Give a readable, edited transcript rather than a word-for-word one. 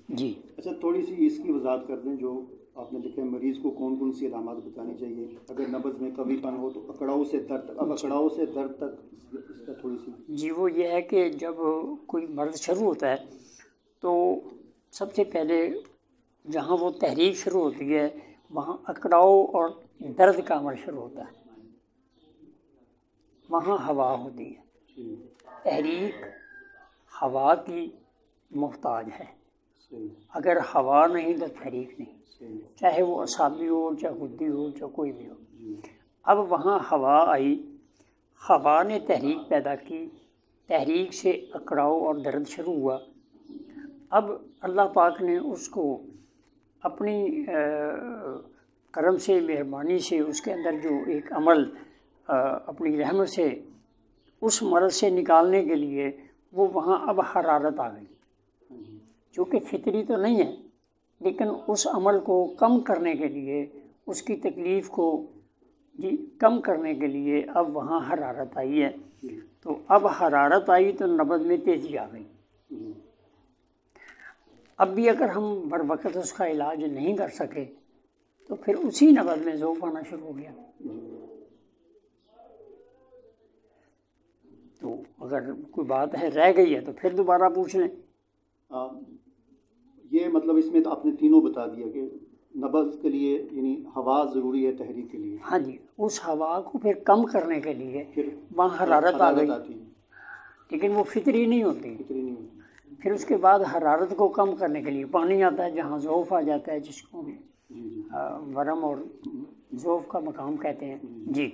جی اچھا، تھوڑی سی اس کی وضاحت کر دیں، جو آپ نے لکھا ہے مریض کو کون کون سی علامات بتانی چاہیے اگر نبض میں کبھی پن ہو تو اکڑاؤ سے درد تک. اب اکڑاؤ سے درد تک اس کا تھوڑی سی. جی، وہ یہ ہے کہ جب کوئی مرض شروع ہوتا ہے تو سب سے پہلے جہاں وہ تحریک شروع ہوتی ہے وہاں اکڑاؤ اور درد کا عمل شروع ہوتا ہے، وہاں ہوا ہوتی ہے. تحریک ہوا کی محتاج ہے، اگر ہوا نہیں تو تحریک نہیں، چاہے وہ اعصابی ہو، چاہے غدی ہو، چاہے کوئی بھی ہو. اب وہاں ہوا آئی، ہوا نے تحریک پیدا کی، تحریک سے اکڑاؤ اور درد شروع ہوا. اب اللہ پاک نے اس کو اپنی کرم سے، مہربانی سے اس کے اندر جو ایک عمل اپنی رحمت سے اس مرض سے نکالنے کے لیے وہ وہاں اب حرارت آ گئی، جو کہ فطری تو نہیں ہے، لیکن اس عمل کو کم کرنے کے لیے، اس کی تکلیف کو کم کرنے کے لیے اب وہاں حرارت آئی ہے. تو اب حرارت آئی تو نبض میں تیزی آ گئی. اب بھی اگر ہم بر وقت اس کا علاج نہیں کر سکے تو پھر اسی نبض میں ضعف آنا شروع ہو گیا. تو اگر کوئی بات ہے رہ گئی ہے تو پھر دوبارہ پوچھ لیں. یہ مطلب اس میں تو آپ نے تینوں بتا دیا کہ نبض کے لیے یعنی ہوا ضروری ہے تحریک کے لیے. ہاں جی، اس ہوا کو پھر کم کرنے کے لیے وہاں حرارت آ گئی، لیکن وہ فطری نہیں ہوتی. پھر اس کے بعد حرارت کو کم کرنے کے لیے پانی آتا ہے جہاں ضعف آ جاتا ہے، جس کو ورم اور ضعف کا مقام کہتے ہیں. جی.